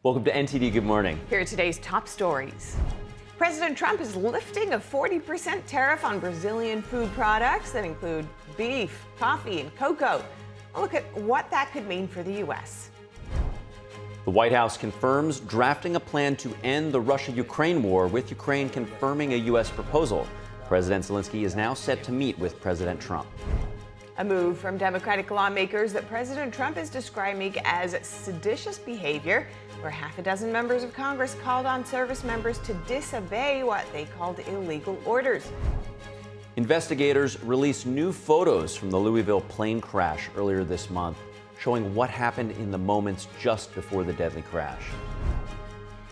Welcome to NTD Good Morning. Here are today's top stories. President Trump is lifting a 40% tariff on Brazilian food products that include beef, coffee, and cocoa. A look at what that could mean for the U.S. The White House confirms drafting a plan to end the Russia-Ukraine war, with Ukraine confirming a U.S. proposal. President Zelenskyy is now set to meet with President Trump. A move from Democratic lawmakers that President Trump is describing as seditious behavior, where half a dozen members of Congress called on service members to disobey what they called illegal orders. Investigators released new photos from the Louisville plane crash earlier this month, showing what happened in the moments just before the deadly crash.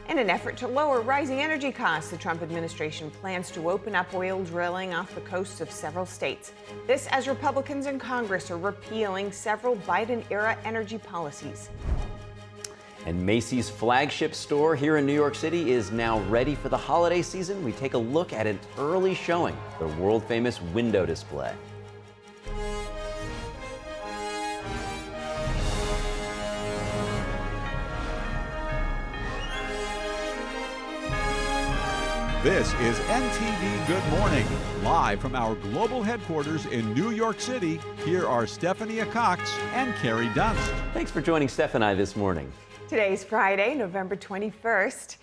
In an effort to lower rising energy costs, the Trump administration plans to open up oil drilling off the coasts of several states. This as Republicans in Congress are repealing several Biden-era energy policies. And Macy's flagship store here in New York City is now ready for the holiday season. We take a look at an early showing, the world-famous window display. This is NTD Good Morning, live from our global headquarters in New York City. Here are Stephanie Cox and Carrie Dunst. Thanks for joining Steph and I this morning. Today's Friday, November 21st.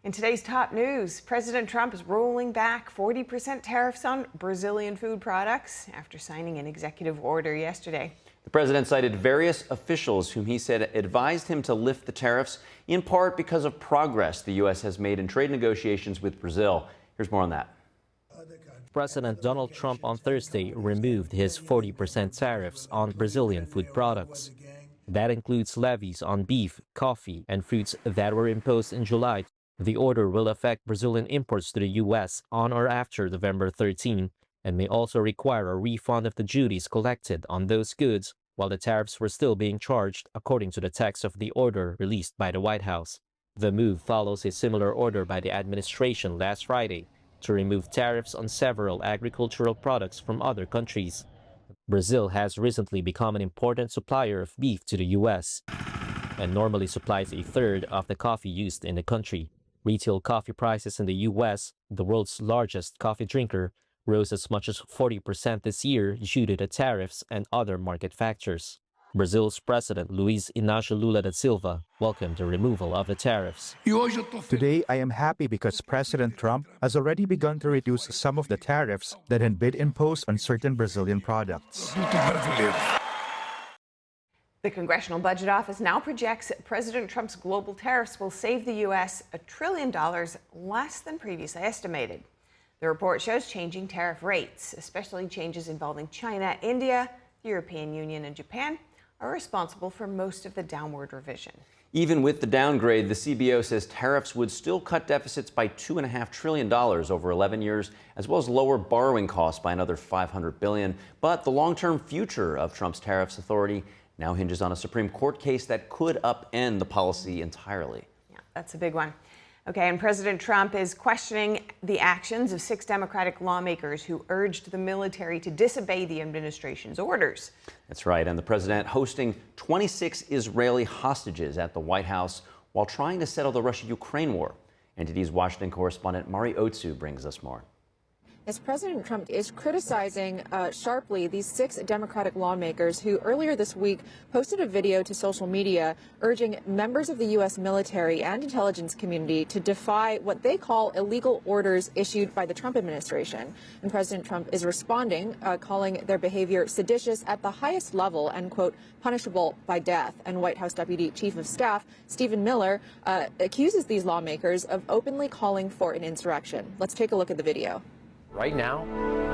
In today's top news, President Trump is rolling back 40% tariffs on Brazilian food products after signing an executive order yesterday. The president cited various officials whom he said advised him to lift the tariffs, in part because of progress the U.S. has made in trade negotiations with Brazil. Here's more on that. President Donald Trump on Thursday removed his 40% tariffs on Brazilian food products. That includes levies on beef, coffee, and fruits that were imposed in July. The order will affect Brazilian imports to the U.S. on or after November 13 and may also require a refund of the duties collected on those goods while the tariffs were still being charged, according to the text of the order released by the White House. The move follows a similar order by the administration last Friday to remove tariffs on several agricultural products from other countries. Brazil has recently become an important supplier of beef to the U.S. and normally supplies a third of the coffee used in the country. Retail coffee prices in the U.S., the world's largest coffee drinker, rose as much as 40% this year due to the tariffs and other market factors. Brazil's President Luiz Inácio Lula da Silva welcomed the removal of the tariffs. Today, I am happy because President Trump has already begun to reduce some of the tariffs that had been imposed on certain Brazilian products. The Congressional Budget Office now projects President Trump's global tariffs will save the U.S. $1 trillion less than previously estimated. The report shows changing tariff rates, especially changes involving China, India, the European Union, and Japan, are responsible for most of the downward revision. Even with the downgrade, the CBO says tariffs would still cut deficits by $2.5 trillion over 11 years, as well as lower borrowing costs by another $500 billion. But the long-term future of Trump's tariffs authority now hinges on a Supreme Court case that could upend the policy entirely. Yeah, that's a big one. Okay, and President Trump is questioning the actions of 6 Democratic lawmakers who urged the military to disobey the administration's orders. That's right, and the president hosting 26 Israeli hostages at the White House while trying to settle the Russia-Ukraine war. NTD's Washington correspondent Mari Otsu brings us more. As President Trump is criticizing sharply these 6 Democratic lawmakers who earlier this week posted a video to social media urging members of the U.S. military and intelligence community to defy what they call illegal orders issued by the Trump administration. And President Trump is responding, calling their behavior seditious at the highest level and, quote, punishable by death. And White House Deputy Chief of Staff Stephen Miller accuses these lawmakers of openly calling for an insurrection. Let's take a look at the video. Right now,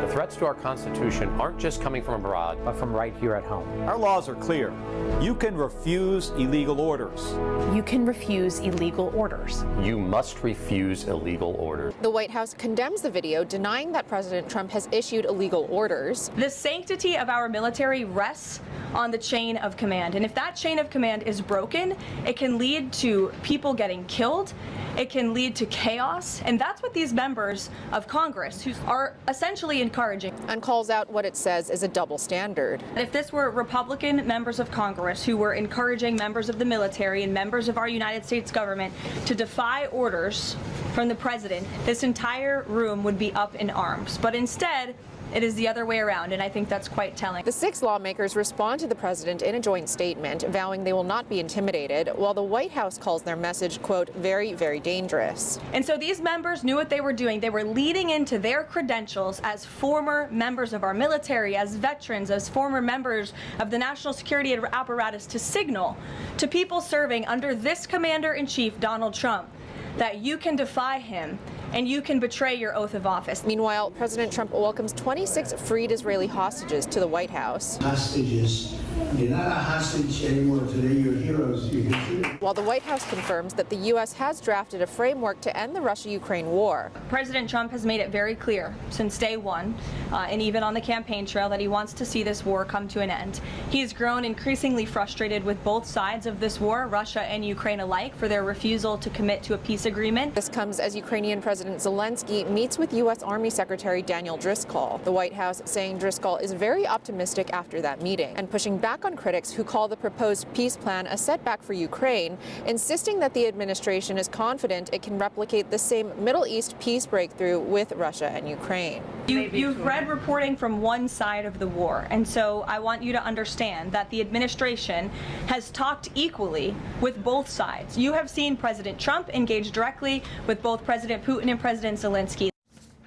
the threats to our Constitution aren't just coming from abroad, but from right here at home. Our laws are clear. You can refuse illegal orders. You can refuse illegal orders. You must refuse illegal orders. The White House condemns the video, denying that President Trump has issued illegal orders. The sanctity of our military rests on the chain of command. And if that chain of command is broken, it can lead to people getting killed. It can lead to chaos. And that's what these members of Congress who are essentially encouraging. And calls out what it says is a double standard. If this were Republican members of Congress who were encouraging members of the military and members of our United States government to defy orders from the president, this entire room would be up in arms. But instead, it is the other way around, and I think that's quite telling. The 6 lawmakers respond to the president in a joint statement, vowing they will not be intimidated, while the White House calls their message, quote, very, very dangerous. And so these members knew what they were doing. They were leading into their credentials as former members of our military, as veterans, as former members of the national security apparatus to signal to people serving under this commander-in-chief, Donald Trump, that you can defy him and you can betray your oath of office. Meanwhile, President Trump welcomes 26 freed Israeli hostages to the White House. Hostages. You're not a hostage anymore today. You're heroes. You consider. While the White House confirms that the U.S. has drafted a framework to end the Russia-Ukraine war. President Trump has made it very clear since day one, and even on the campaign trail, that he wants to see this war come to an end. He has grown increasingly frustrated with both sides of this war, Russia and Ukraine alike, for their refusal to commit to a peace agreement. This comes as Ukrainian President Zelenskyy meets with U.S. Army Secretary Daniel Driscoll. The White House saying Driscoll is very optimistic after that meeting and pushing back on critics who call the proposed peace plan a setback for Ukraine, insisting that the administration is confident it can replicate the same Middle East peace breakthrough with Russia and Ukraine. You've read reporting from one side of the war, and so I want you to understand that the administration has talked equally with both sides. You have seen President Trump engage directly with both President Putin and President Zelenskyy.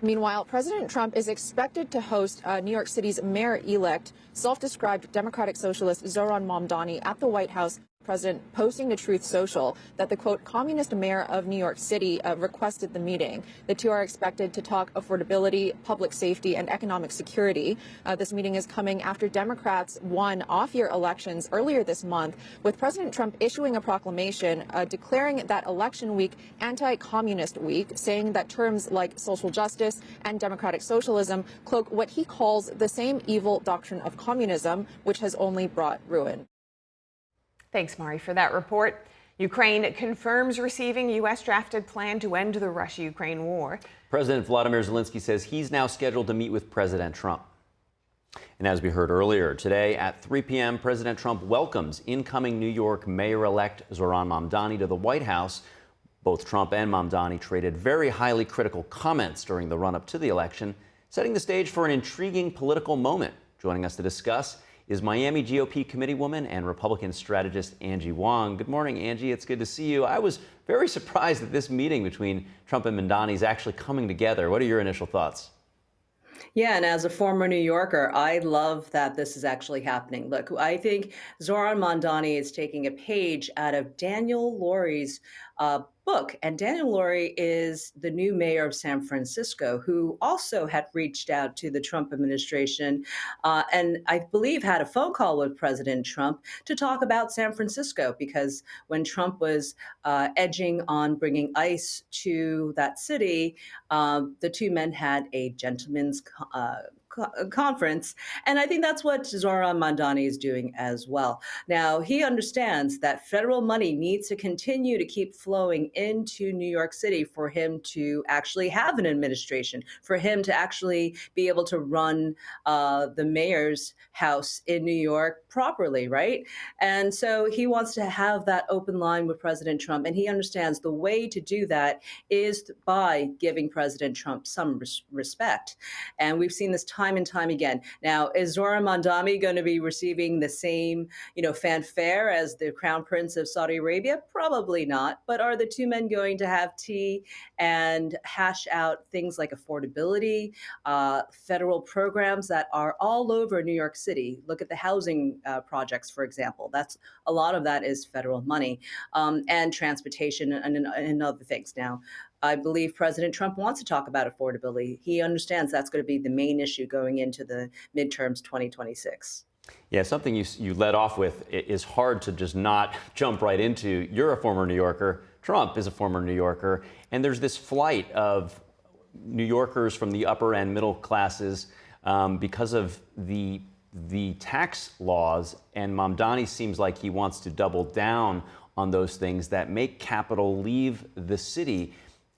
Meanwhile, President Trump is expected to host New York City's mayor-elect, self-described Democratic Socialist Zohran Mamdani at the White House. President posting to Truth Social that the, quote, communist mayor of New York City requested the meeting. The two are expected to talk affordability, public safety, and economic security. This meeting is coming after Democrats won off-year elections earlier this month, with President Trump issuing a proclamation declaring that election week anti-communist week, saying that terms like social justice and democratic socialism cloak what he calls the same evil doctrine of communism, which has only brought ruin. Thanks, Mari, for that report. Ukraine confirms receiving U.S. drafted plan to end the Russia-Ukraine war. President Volodymyr Zelenskyy says he's now scheduled to meet with President Trump. And as we heard earlier, today at 3 p.m., President Trump welcomes incoming New York Mayor-elect Zohran Mamdani to the White House. Both Trump and Mamdani traded very highly critical comments during the run-up to the election, setting the stage for an intriguing political moment. Joining us to discuss is Miami GOP committeewoman and Republican strategist Angie Wong. Good morning, Angie. It's good to see you. I was very surprised that this meeting between Trump and Mamdani is actually coming together. What are your initial thoughts? Yeah, and as a former New Yorker, I love that this is actually happening. Look, I think Zohran Mamdani is taking a page out of Daniel Lurie's book. And Daniel Lurie is the new mayor of San Francisco, who also had reached out to the Trump administration and I believe had a phone call with President Trump to talk about San Francisco, because when Trump was edging on bringing ICE to that city, the two men had a gentleman's conference. And I think that's what Zohran Mamdani is doing as well. Now, he understands that federal money needs to continue to keep flowing into New York City for him to actually have an administration, for him to actually be able to run the mayor's house in New York properly, right? And so he wants to have that open line with President Trump. And he understands the way to do that is by giving President Trump some respect. And we've seen this time and time again. Now, is Zohran Mamdani going to be receiving the same, fanfare as the Crown Prince of Saudi Arabia? Probably not. But are the two men going to have tea and hash out things like affordability, federal programs that are all over New York City? Look at the housing projects, for example. That's a lot of that is federal money, and transportation and other things. Now, I believe President Trump wants to talk about affordability. He understands that's going to be the main issue going into the midterms 2026. Yeah, something you led off with is hard to just not jump right into. You're a former New Yorker. Trump is a former New Yorker. And there's this flight of New Yorkers from the upper and middle classes because of the the tax laws, and Mamdani seems like he wants to double down on those things that make capital leave the city.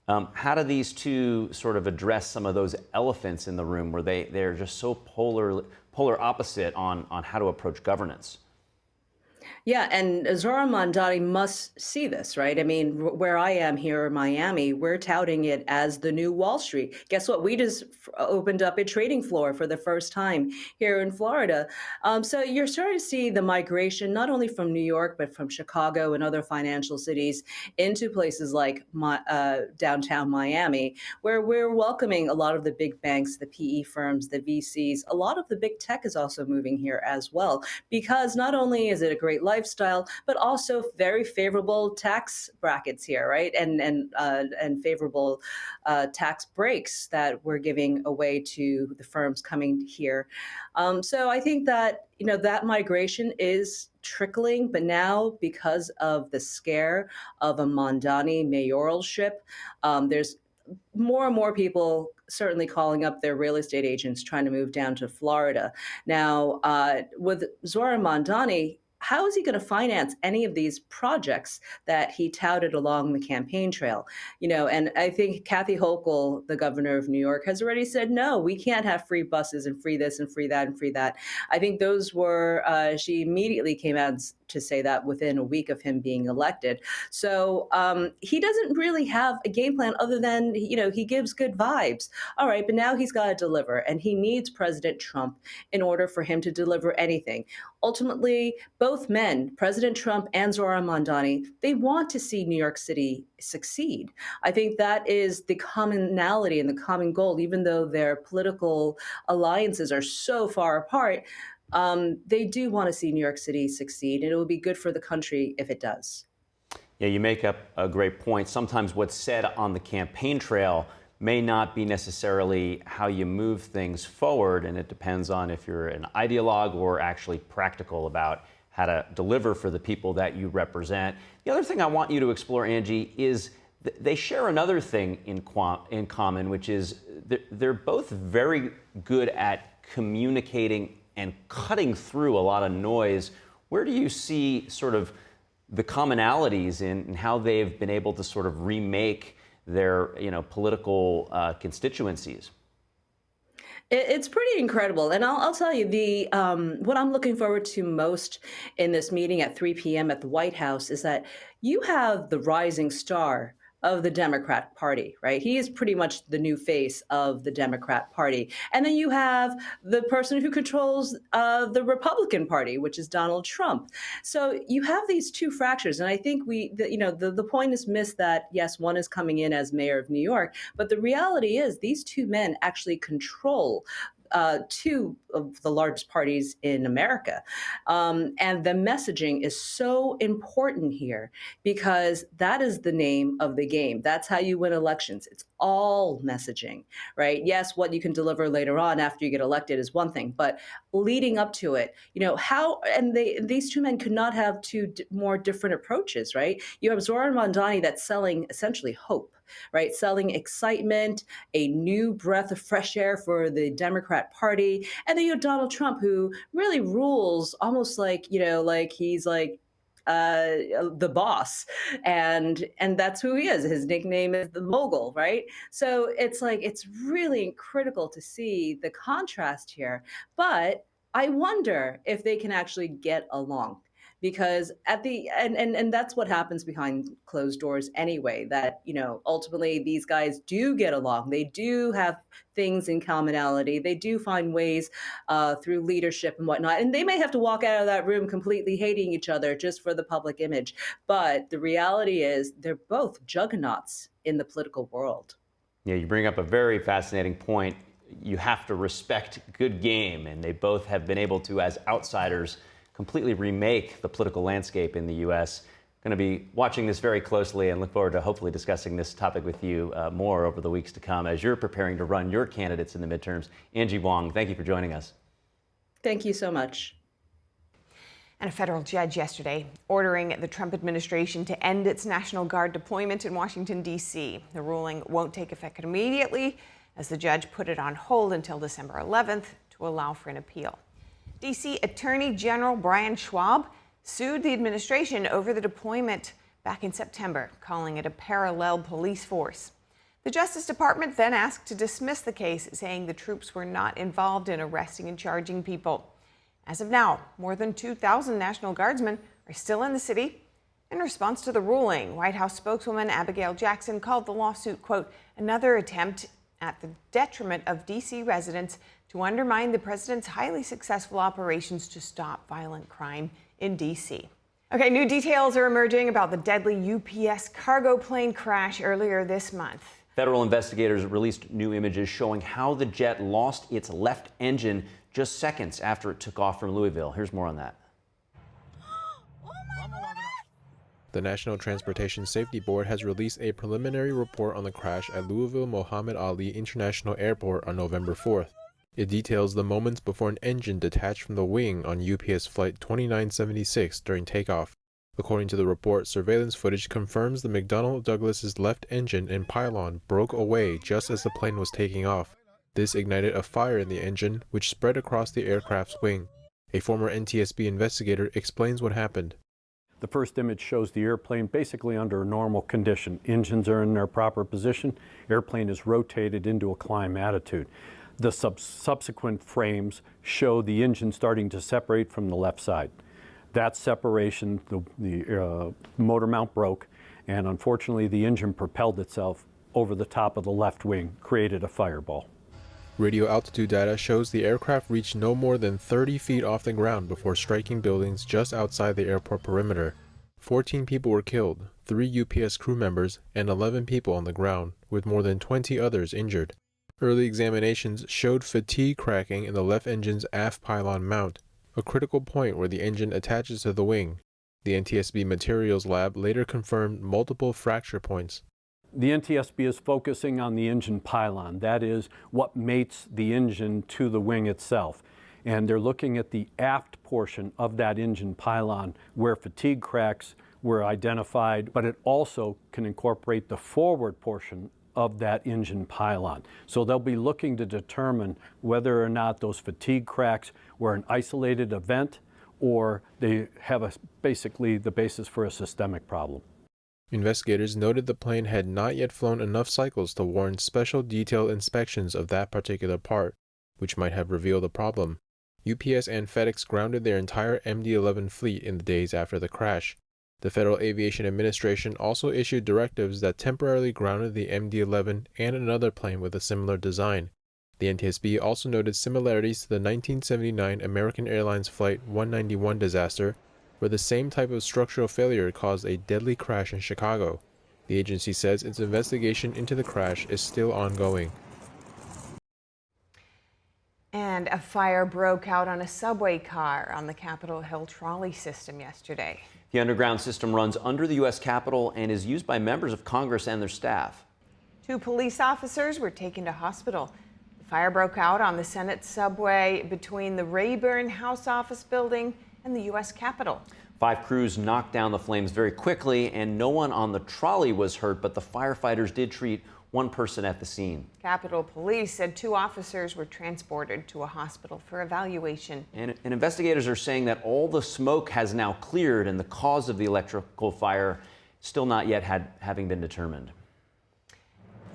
How do these two sort of address some of those elephants in the room where they're just so polar opposite on how to approach governance? Yeah, and Zoran Mamdani must see this, right? I mean, where I am here in Miami, we're touting it as the new Wall Street. Guess what? We just opened up a trading floor for the first time here in Florida. So you're starting to see the migration, not only from New York, but from Chicago and other financial cities into places like downtown Miami, where we're welcoming a lot of the big banks, the PE firms, the VCs. A lot of the big tech is also moving here as well, because not only is it a great lifestyle, but also very favorable tax brackets here, right? And favorable tax breaks that we're giving away to the firms coming here. So I think that, that migration is trickling, but now because of the scare of a Mamdani mayoralship, there's more and more people certainly calling up their real estate agents trying to move down to Florida. Now, with Zoran Mamdani, how is he going to finance any of these projects that he touted along the campaign trail? And I think Kathy Hochul, the governor of New York, has already said, no, we can't have free buses and free this and free that and free that. I think those were, she immediately came out to say that within a week of him being elected. So he doesn't really have a game plan other than, he gives good vibes. All right, but now he's got to deliver, and he needs President Trump in order for him to deliver anything. Ultimately, both men, President Trump and Zoran Mamdani, they want to see New York City succeed. I think that is the commonality and the common goal, even though their political alliances are so far apart. They do want to see New York City succeed, and it will be good for the country if it does. Yeah, you make up a great point. Sometimes what's said on the campaign trail may not be necessarily how you move things forward, and it depends on if you're an ideologue or actually practical about how to deliver for the people that you represent. The other thing I want you to explore, Angie, is they share another thing in common, which is they're both very good at communicating and cutting through a lot of noise. Where do you see sort of the commonalities in how they've been able to sort of remake their political constituencies? It's pretty incredible. And I'll tell you, what I'm looking forward to most in this meeting at 3 p.m. at the White House is that you have the rising star of the Democrat Party, right? He is pretty much the new face of the Democrat Party. And then you have the person who controls the Republican Party, which is Donald Trump. So you have these two fractures. And I think the point is missed that, yes, one is coming in as mayor of New York, but the reality is these two men actually control two of the largest parties in America. And the messaging is so important here because that is the name of the game. That's how you win elections. It's all messaging, right? Yes, what you can deliver later on after you get elected is one thing, but leading up to it, these two men could not have two more different approaches, right? You have Zoran Mamdani that's selling essentially hope, right? Selling excitement, a new breath of fresh air for the Democrat Party. And then you have Donald Trump, who really rules almost like, like he's like the boss. And that's who he is. His nickname is the mogul, right? So it's really critical to see the contrast here. But I wonder if they can actually get along. Because and that's what happens behind closed doors anyway, that, ultimately these guys do get along. They do have things in commonality. They do find ways through leadership and whatnot. And they may have to walk out of that room completely hating each other just for the public image. But the reality is they're both juggernauts in the political world. Yeah, you bring up a very fascinating point. You have to respect good game, and they both have been able to, as outsiders, completely remake the political landscape in the U.S. Going to be watching this very closely and look forward to hopefully discussing this topic with you more over the weeks to come as you're preparing to run your candidates in the midterms. Angie Wong, thank you for joining us. Thank you so much. And a federal judge yesterday ordering the Trump administration to end its National Guard deployment in Washington, D.C. The ruling won't take effect immediately, as the judge put it on hold until December 11th to allow for an appeal. D.C. Attorney General Brian Schwab sued the administration over the deployment back in September, calling it a parallel police force. The Justice Department then asked to dismiss the case, saying the troops were not involved in arresting and charging people. As of now, more than 2,000 National Guardsmen are still in the city. In response to the ruling, White House spokeswoman Abigail Jackson called the lawsuit, quote, another attempt at the detriment of D.C. residents to undermine the president's highly successful operations to stop violent crime in D.C. Okay, new details are emerging about the deadly UPS cargo plane crash earlier this month. Federal investigators released new images showing how the jet lost its left engine just seconds after it took off from Louisville. Here's more on that. The National Transportation Safety Board has released a preliminary report on the crash at Louisville Mohammed Ali International Airport on November 4th. It details the moments before an engine detached from the wing on UPS Flight 2976 during takeoff. According to the report, surveillance footage confirms the McDonnell Douglas's left engine and pylon broke away just as the plane was taking off. This ignited a fire in the engine, which spread across the aircraft's wing. A former NTSB investigator explains what happened. The first image shows the airplane basically under a normal condition. Engines are in their proper position. Airplane is rotated into a climb attitude. The subsequent frames show the engine starting to separate from the left side. That separation, the motor mount broke, and unfortunately the engine propelled itself over the top of the left wing, created a fireball. Radio altitude data shows the aircraft reached no more than 30 feet off the ground before striking buildings just outside the airport perimeter. 14 people were killed, 3 UPS crew members, and 11 people on the ground, with more than 20 others injured. Early examinations showed fatigue cracking in the left engine's aft pylon mount, a critical point where the engine attaches to the wing. The NTSB Materials Lab later confirmed multiple fracture points. The NTSB is focusing on the engine pylon. That is what mates the engine to the wing itself. And they're looking at the aft portion of that engine pylon where fatigue cracks were identified, but it also can incorporate the forward portion of that engine pylon. So they'll be looking to determine whether or not those fatigue cracks were an isolated event or they have basically the basis for a systemic problem. Investigators noted the plane had not yet flown enough cycles to warrant special detailed inspections of that particular part, which might have revealed a problem. UPS and FedEx grounded their entire MD-11 fleet in the days after the crash. The Federal Aviation Administration also issued directives that temporarily grounded the MD-11 and another plane with a similar design. The NTSB also noted similarities to the 1979 American Airlines Flight 191 disaster, where the same type of structural failure caused a deadly crash in Chicago. The agency says its investigation into the crash is still ongoing. And a fire broke out on a subway car on the Capitol Hill trolley system yesterday. The underground system runs under the U.S. Capitol and is used by members of Congress and their staff. 2 police officers were taken to hospital. The fire broke out on the Senate subway between the Rayburn House Office Building and the U.S. Capitol. 5 crews knocked down the flames very quickly, and no one on the trolley was hurt, but the firefighters did treat 1 person at the scene. Capitol Police said 2 officers were transported to a hospital for evaluation. And investigators are saying that all the smoke has now cleared and the cause of the electrical fire still not yet having been determined.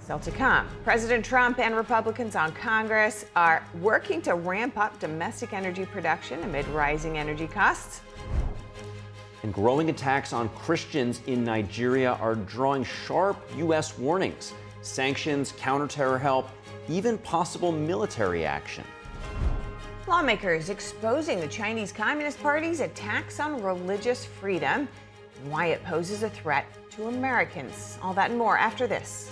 Still to come, President Trump and Republicans on Congress are working to ramp up domestic energy production amid rising energy costs. And growing attacks on Christians in Nigeria are drawing sharp U.S. warnings. Sanctions, counter-terror help, even possible military action. Lawmakers exposing the Chinese Communist Party's attacks on religious freedom and why it poses a threat to Americans. All that and more after this.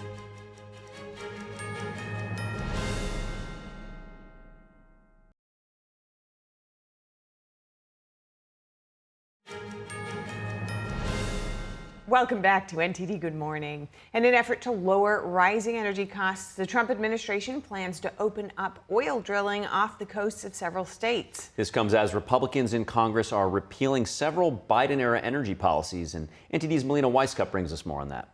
Welcome back to NTD Good Morning. In an effort to lower rising energy costs, the Trump administration plans to open up oil drilling off the coasts of several states. This comes as Republicans in Congress are repealing several Biden-era energy policies, and NTD's Melina Weiskup brings us more on that.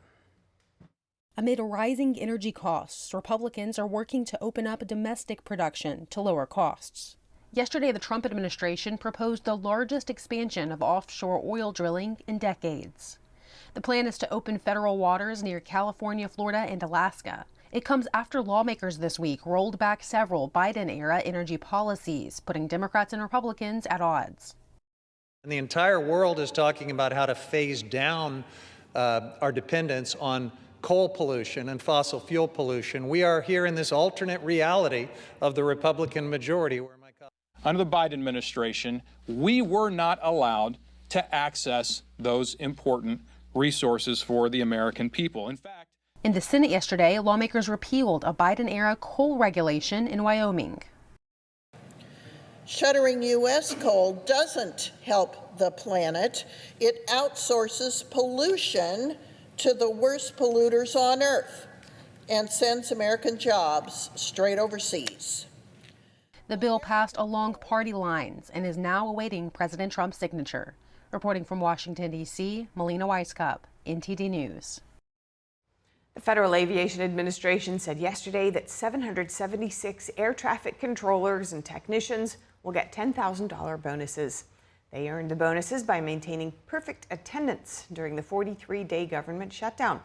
Amid rising energy costs, Republicans are working to open up domestic production to lower costs. Yesterday, the Trump administration proposed the largest expansion of offshore oil drilling in decades. The plan is to open federal waters near California, Florida, and Alaska. It comes after lawmakers this week rolled back several Biden-era energy policies, putting Democrats and Republicans at odds. And the entire world is talking about how to phase down our dependence on coal pollution and fossil fuel pollution. We are here in this alternate reality of the Republican majority. Under the Biden administration, we were not allowed to access those important resources for the American people. In fact, in the Senate yesterday, lawmakers repealed a Biden-era coal regulation in Wyoming. Shuttering U.S. coal doesn't help the planet. It outsources pollution to the worst polluters on Earth and sends American jobs straight overseas. The bill passed along party lines and is now awaiting President Trump's signature. Reporting from Washington, D.C., Melina Weisskopf, NTD News. The Federal Aviation Administration said yesterday that 776 air traffic controllers and technicians will get $10,000 bonuses. They earned the bonuses by maintaining perfect attendance during the 43-day government shutdown.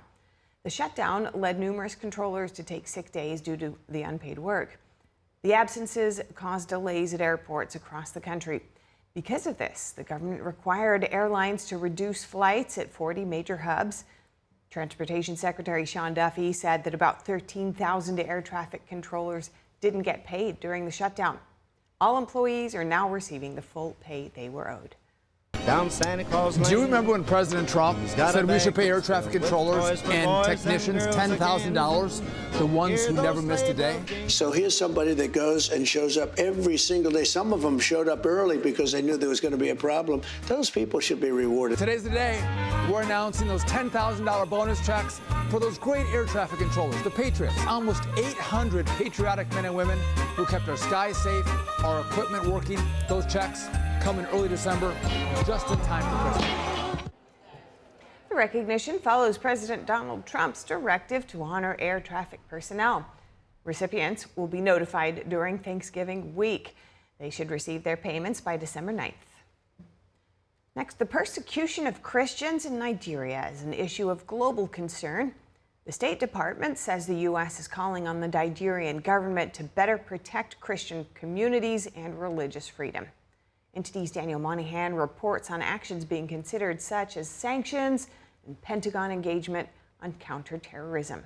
The shutdown led numerous controllers to take sick days due to the unpaid work. The absences caused delays at airports across the country. Because of this, the government required airlines to reduce flights at 40 major hubs. Transportation Secretary Sean Duffy said that about 13,000 air traffic controllers didn't get paid during the shutdown. All employees are now receiving the full pay they were owed. Down Santa Claus Lane. Do you remember when President Trump said we should pay air traffic controllers and technicians $10,000, the ones who never missed a day? So here's somebody that goes and shows up every single day. Some of them showed up early because they knew there was going to be a problem. Those people should be rewarded. Today's the day we're announcing those $10,000 bonus checks for those great air traffic controllers, the Patriots. Almost 800 patriotic men and women who kept our skies safe, our equipment working. Those checks come in early December, just in time for Christmas. The recognition follows President Donald Trump's directive to honor air traffic personnel. Recipients will be notified during Thanksgiving week. They should receive their payments by December 9th. Next, the persecution of Christians in Nigeria is an issue of global concern. The State Department says the U.S. is calling on the Nigerian government to better protect Christian communities and religious freedom. NTD's Daniel Monahan reports on actions being considered, such as sanctions and Pentagon engagement on counterterrorism.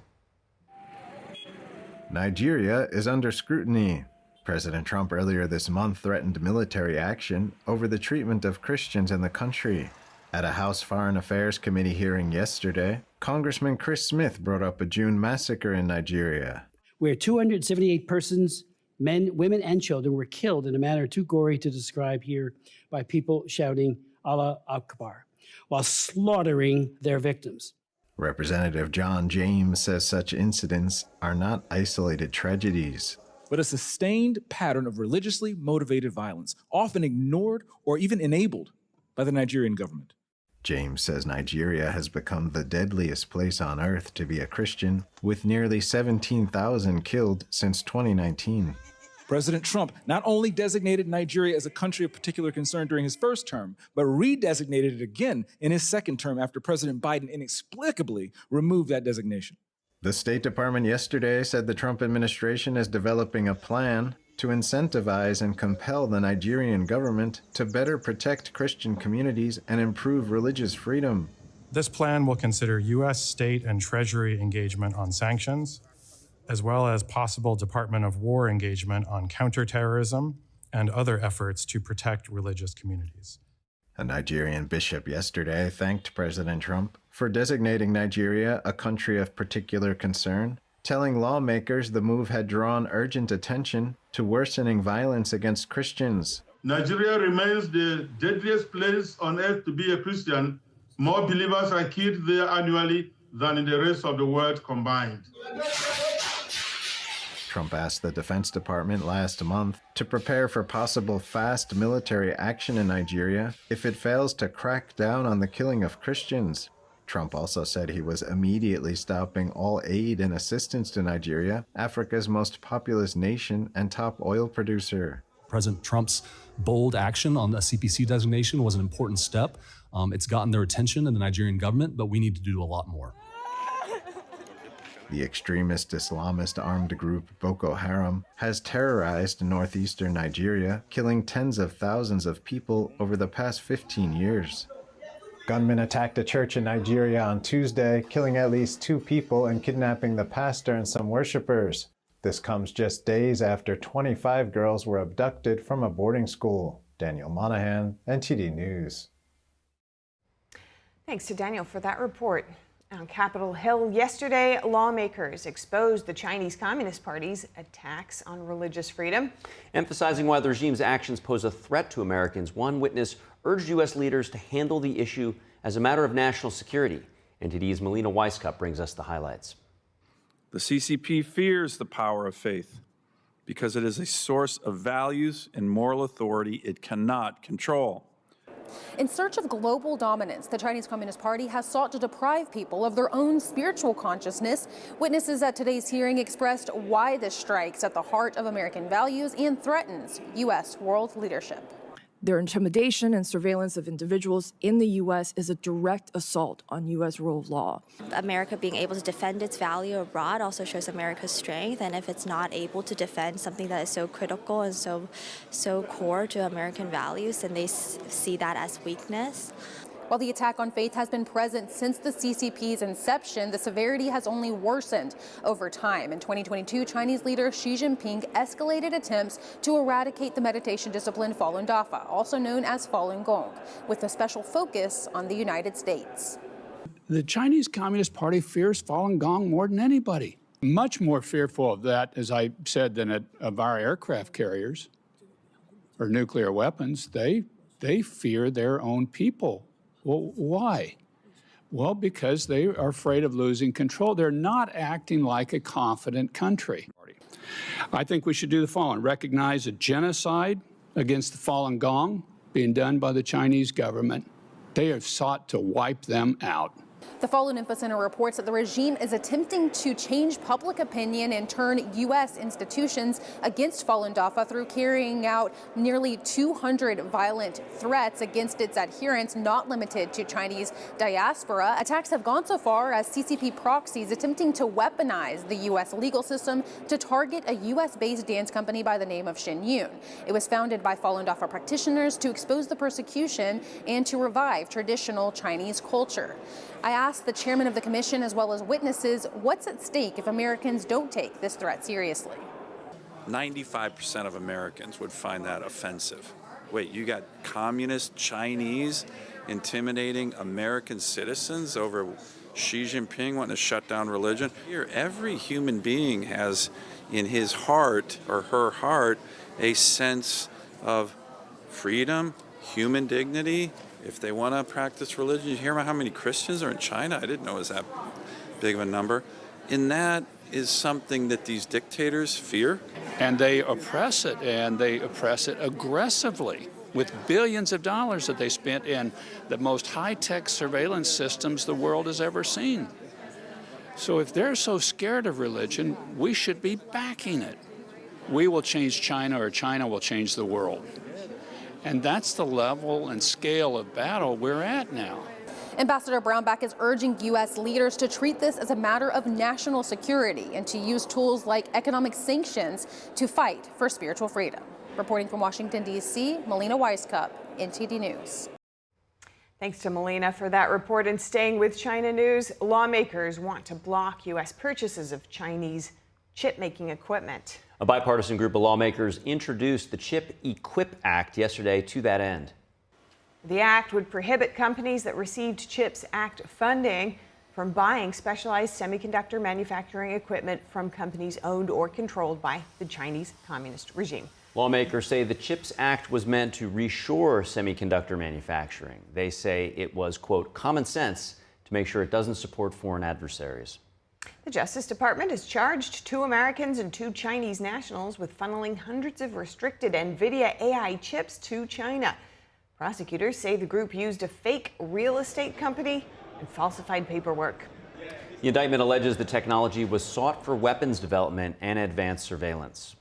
Nigeria is under scrutiny. President Trump earlier this month threatened military action over the treatment of Christians in the country. At a House Foreign Affairs Committee hearing yesterday, Congressman Chris Smith brought up a June massacre in Nigeria, where 278 persons, men, women, and children, were killed in a manner too gory to describe here by people shouting Allah Akbar while slaughtering their victims. Representative John James says such incidents are not isolated tragedies, but a sustained pattern of religiously motivated violence, often ignored or even enabled by the Nigerian government. James says Nigeria has become the deadliest place on earth to be a Christian, with nearly 17,000 killed since 2019. President Trump not only designated Nigeria as a country of particular concern during his first term, but redesignated it again in his second term after President Biden inexplicably removed that designation. The State Department yesterday said the Trump administration is developing a plan to incentivize and compel the Nigerian government to better protect Christian communities and improve religious freedom. This plan will consider U.S. state and Treasury engagement on sanctions, as well as possible Department of War engagement on counterterrorism and other efforts to protect religious communities. A Nigerian bishop yesterday thanked President Trump for designating Nigeria a country of particular concern, telling lawmakers the move had drawn urgent attention to worsening violence against Christians. Nigeria remains the deadliest place on earth to be a Christian. More believers are killed there annually than in the rest of the world combined. Trump asked the Defense Department last month to prepare for possible fast military action in Nigeria if it fails to crack down on the killing of Christians. Trump also said he was immediately stopping all aid and assistance to Nigeria, Africa's most populous nation and top oil producer. President Trump's bold action on the CPC designation was an important step. It's gotten their attention in the Nigerian government, but we need to do a lot more. The extremist Islamist armed group Boko Haram has terrorized northeastern Nigeria, killing tens of thousands of people over the past 15 years. Gunmen attacked a church in Nigeria on Tuesday, killing at least 2 people and kidnapping the pastor and some worshippers. This comes just days after 25 girls were abducted from a boarding school. Daniel Monahan, NTD News. Thanks to Daniel for that report. On Capitol Hill yesterday, lawmakers exposed the Chinese Communist Party's attacks on religious freedom. Emphasizing why the regime's actions pose a threat to Americans, one witness urged U.S. leaders to handle the issue as a matter of national security. NTD's Melina Weisskopf brings us the highlights. The CCP fears the power of faith because it is a source of values and moral authority it cannot control. In search of global dominance, the Chinese Communist Party has sought to deprive people of their own spiritual consciousness. Witnesses at today's hearing expressed why this strikes at the heart of American values and threatens U.S. world leadership. Their intimidation and surveillance of individuals in the U.S. is a direct assault on U.S. rule of law. America being able to defend its value abroad also shows America's strength, and if it's not able to defend something that is so critical and so core to American values, then they see that as weakness. While the attack on faith has been present since the CCP's inception, the severity has only worsened over time. In 2022, Chinese leader Xi Jinping escalated attempts to eradicate the meditation discipline Falun Dafa, also known as Falun Gong, with a special focus on the United States. The Chinese Communist Party fears Falun Gong more than anybody. Much more fearful of that, as I said, than of our aircraft carriers or nuclear weapons. They fear their own people. Well, why? Well, because they are afraid of losing control. They're not acting like a confident country. I think we should do the following: recognize a genocide against the Falun Gong being done by the Chinese government. They have sought to wipe them out. The Falun Info Center reports that the regime is attempting to change public opinion and turn U.S. institutions against Falun Dafa through carrying out nearly 200 violent threats against its adherents, not limited to Chinese diaspora. Attacks have gone so far as CCP proxies attempting to weaponize the U.S. legal system to target a U.S.-based dance company by the name of Shen Yun. It was founded by Falun Dafa practitioners to expose the persecution and to revive traditional Chinese culture. I asked the chairman of the commission, as well as witnesses, what's at stake if Americans don't take this threat seriously. 95% of Americans would find that offensive. Wait, you got communist Chinese intimidating American citizens over Xi Jinping wanting to shut down religion? Here, every human being has in his heart or her heart a sense of freedom, human dignity. If they want to practice religion, you hear about how many Christians are in China? I didn't know it was that big of a number. And that is something that these dictators fear. And they oppress it, and they oppress it aggressively with billions of dollars that they spent in the most high-tech surveillance systems the world has ever seen. So if they're so scared of religion, we should be backing it. We will change China, or China will change the world. And that's the level and scale of battle we're at now. Ambassador Brownback is urging U.S. leaders to treat this as a matter of national security and to use tools like economic sanctions to fight for spiritual freedom. Reporting from Washington, D.C., Melina Weisskopf, NTD News. Thanks to Melina for that report. And staying with China news, lawmakers want to block U.S. purchases of Chinese chip-making equipment. A bipartisan group of lawmakers introduced the Chip Equip Act yesterday to that end. The act would prohibit companies that received CHIPS Act funding from buying specialized semiconductor manufacturing equipment from companies owned or controlled by the Chinese Communist regime. Lawmakers say the CHIPS Act was meant to reshore semiconductor manufacturing. They say it was, quote, common sense to make sure it doesn't support foreign adversaries. The Justice Department has charged 2 Americans and 2 Chinese nationals with funneling hundreds of restricted NVIDIA AI chips to China. Prosecutors say the group used a fake real estate company and falsified paperwork. The indictment alleges the technology was sought for weapons development and advanced surveillance.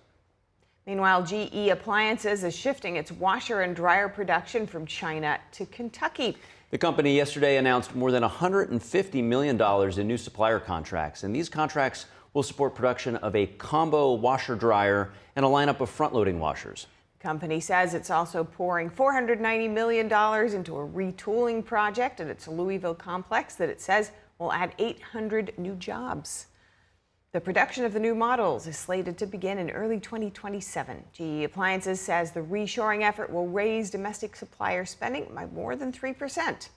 Meanwhile, GE Appliances is shifting its washer and dryer production from China to Kentucky. The company yesterday announced more than $150 million in new supplier contracts, and these contracts will support production of a combo washer-dryer and a lineup of front-loading washers. The company says it's also pouring $490 million into a retooling project at its Louisville complex that it says will add 800 new jobs. The production of the new models is slated to begin in early 2027. GE Appliances says the reshoring effort will raise domestic supplier spending by more than 3%.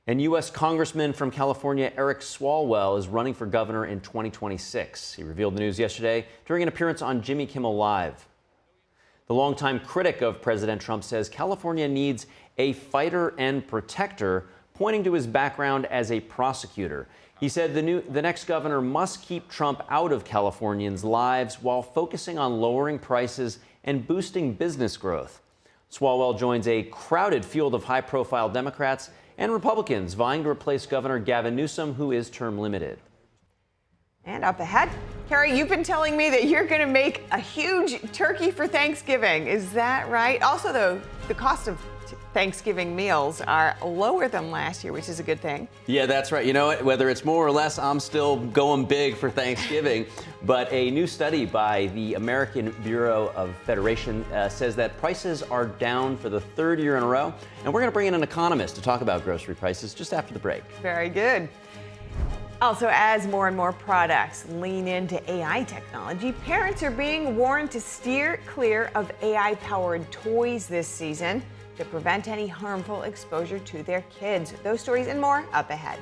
And U.S. Congressman from California Eric Swalwell is running for governor in 2026. He revealed the news yesterday during an appearance on Jimmy Kimmel Live. The longtime critic of President Trump says California needs a fighter and protector, pointing to his background as a prosecutor. He said the next governor must keep Trump out of Californians' lives while focusing on lowering prices and boosting business growth. Swalwell joins a crowded field of high-profile Democrats and Republicans vying to replace Governor Gavin Newsom, who is term limited. And up ahead, Carrie, you've been telling me that you're going to make a huge turkey for Thanksgiving. Is that right? Also, though, the cost of Thanksgiving meals are lower than last year, which is a good thing. Yeah, that's right. You know what? Whether it's more or less, I'm still going big for Thanksgiving. But a new study by the American Bureau of Federation says that prices are down for the third year in a row. And we're going to bring in an economist to talk about grocery prices just after the break. Very good. Also, as more and more products lean into AI technology, parents are being warned to steer clear of AI-powered toys this season to prevent any harmful exposure to their kids. Those stories and more up ahead.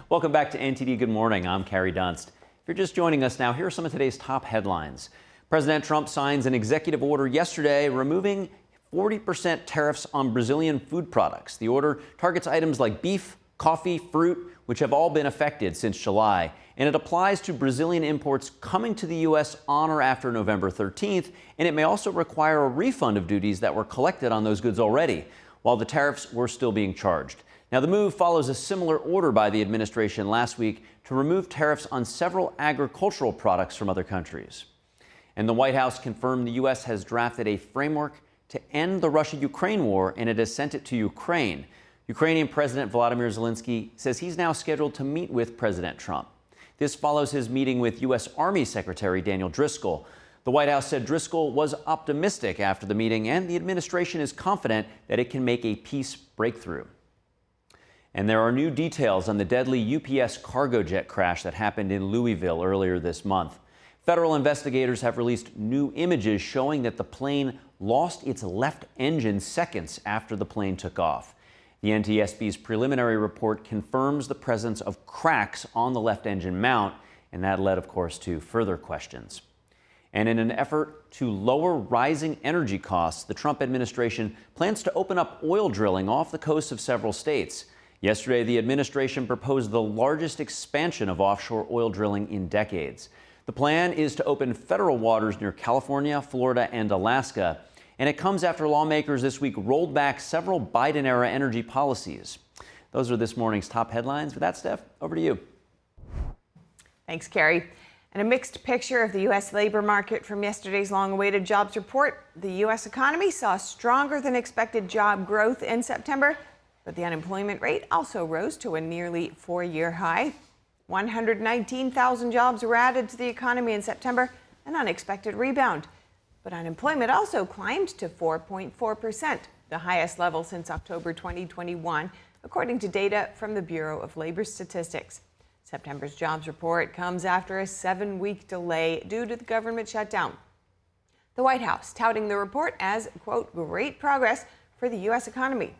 Welcome back to NTD Good Morning. I'm Carrie Dunst. If you're just joining us now, here are some of today's top headlines. President Trump signs an executive order yesterday removing 40% tariffs on Brazilian food products. The order targets items like beef, coffee, fruit, which have all been affected since July. And it applies to Brazilian imports coming to the U.S. on or after November 13th. And it may also require a refund of duties that were collected on those goods already, while the tariffs were still being charged. Now, the move follows a similar order by the administration last week to remove tariffs on several agricultural products from other countries. And the White House confirmed the U.S. has drafted a framework to end the Russia-Ukraine war, and it has sent it to Ukraine. Ukrainian President Volodymyr Zelenskyy says he's now scheduled to meet with President Trump. This follows his meeting with U.S. Army Secretary Daniel Driscoll. The White House said Driscoll was optimistic after the meeting, and the administration is confident that it can make a peace breakthrough. And there are new details on the deadly UPS cargo jet crash that happened in Louisville earlier this month. Federal investigators have released new images showing that the plane lost its left engine seconds after the plane took off. The NTSB's preliminary report confirms the presence of cracks on the left engine mount, and that led, of course, to further questions. And in an effort to lower rising energy costs, the Trump administration plans to open up oil drilling off the coast of several states. Yesterday, the administration proposed the largest expansion of offshore oil drilling in decades. The plan is to open federal waters near California, Florida, and Alaska. And it comes after lawmakers this week rolled back several Biden-era energy policies. Those are this morning's top headlines. With that, Steph, over to you. Thanks, Carrie. And a mixed picture of the U.S. labor market from yesterday's long-awaited jobs report. The U.S. economy saw stronger than expected job growth in September, but the unemployment rate also rose to a nearly four-year high. 119,000 jobs were added to the economy in September, an unexpected rebound. But unemployment also climbed to 4.4%, the highest level since October 2021, according to data from the Bureau of Labor Statistics. September's jobs report comes after a 7-week delay due to the government shutdown. The White House touting the report as, quote, great progress for the U.S. economy.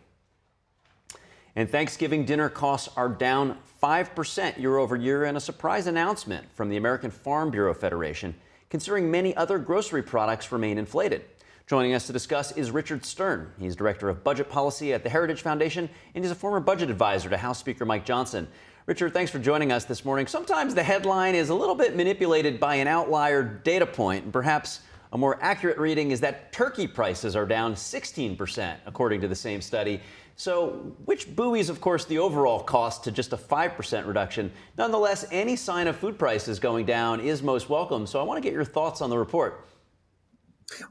And Thanksgiving dinner costs are down 5% year over year in a surprise announcement from the American Farm Bureau Federation, considering many other grocery products remain inflated. Joining us to discuss is Richard Stern. He's Director of Budget Policy at the Heritage Foundation, and he's a former budget advisor to House Speaker Mike Johnson. Richard, thanks for joining us this morning. Sometimes the headline is a little bit manipulated by an outlier data point and perhaps a A more accurate reading is that turkey prices are down 16%, according to the same study. So, which buoys, of course, the overall cost to just a 5% reduction. Nonetheless, any sign of food prices going down is most welcome. So I want to get your thoughts on the report.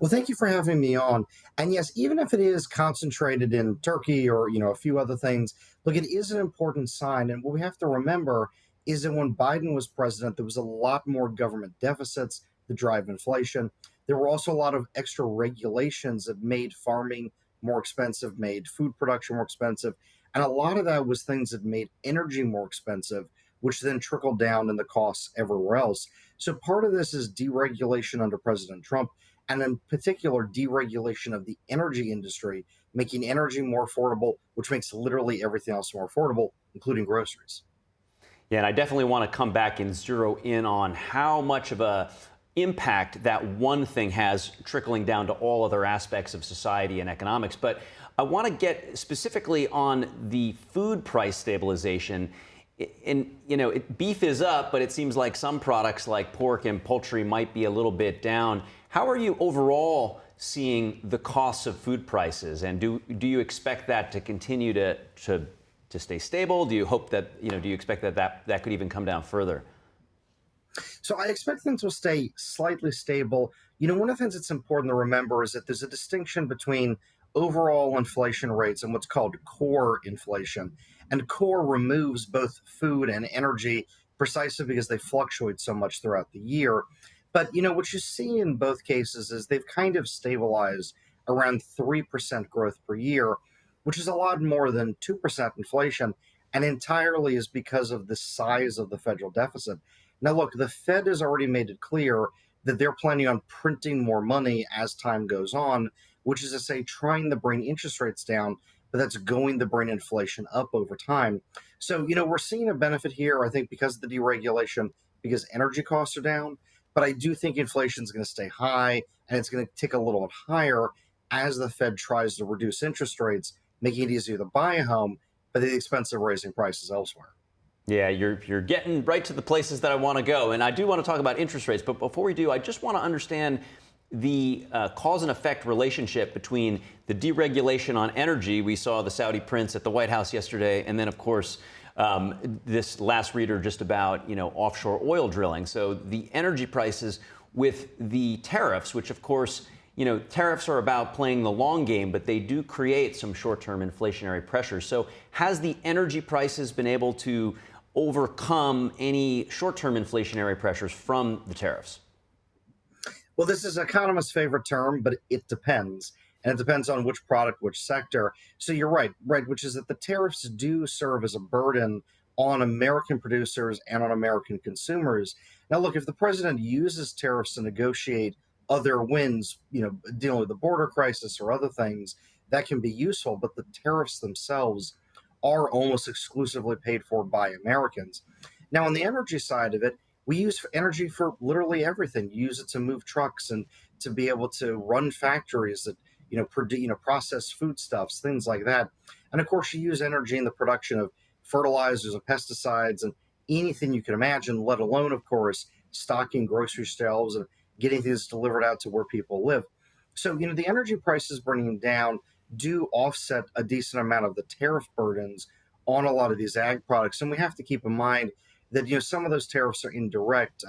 Well, thank you for having me on. And yes, even if it is concentrated in Turkey or, a few other things, look, it is an important sign. And what we have to remember is that when Biden was president, there was a lot more government deficits to drive inflation. There were also a lot of extra regulations that made farming more expensive, made food production more expensive. And a lot of that was things that made energy more expensive, which then trickled down in the costs everywhere else. So part of this is deregulation under President Trump, and in particular, deregulation of the energy industry, making energy more affordable, which makes literally everything else more affordable, including groceries. Yeah, and I definitely want to come back and zero in on how much of a impact that one thing has trickling down to all other aspects of society and economics. But I want to get specifically on the food price stabilization. And, beef is up, but it seems like some products like pork and poultry might be a little bit down. How are you overall seeing the costs of food prices? And do you expect that to continue to stay stable? Do you hope that, do you expect that could even come down further? So I expect things will stay slightly stable. One of the things that's important to remember is that there's a distinction between overall inflation rates and what's called core inflation. And core removes both food and energy precisely because they fluctuate so much throughout the year. But, what you see in both cases is they've kind of stabilized around 3% growth per year, which is a lot more than 2% inflation, and entirely is because of the size of the federal deficit. Now, look, the Fed has already made it clear that they're planning on printing more money as time goes on, which is to say trying to bring interest rates down, but that's going to bring inflation up over time. So, we're seeing a benefit here, I think, because of the deregulation, because energy costs are down. But I do think inflation is going to stay high, and it's going to tick a little bit higher as the Fed tries to reduce interest rates, making it easier to buy a home, but at the expense of raising prices elsewhere. Yeah, you're getting right to the places that I want to go. And I do want to talk about interest rates. But before we do, I just want to understand the cause and effect relationship between the deregulation on energy. We saw the Saudi prince at the White House yesterday. And then, of course, this last reader just about, offshore oil drilling. So the energy prices with the tariffs, which, of course, tariffs are about playing the long game, but they do create some short-term inflationary pressures. So has the energy prices been able to overcome any short-term inflationary pressures from the tariffs? Well, this is economists' favorite term, but it depends. And it depends on which product, which sector. So you're right, which is that the tariffs do serve as a burden on American producers and on American consumers. Now, look, if the president uses tariffs to negotiate other wins, dealing with the border crisis or other things, that can be useful. But the tariffs themselves are almost exclusively paid for by Americans. Now, on the energy side of it, we use energy for literally everything. You use it to move trucks and to be able to run factories that, process foodstuffs, things like that. And of course, you use energy in the production of fertilizers and pesticides and anything you can imagine, let alone, of course, stocking grocery shelves and getting things delivered out to where people live. So, the energy prices bringing down do offset a decent amount of the tariff burdens on a lot of these ag products. And we have to keep in mind that, some of those tariffs are indirect,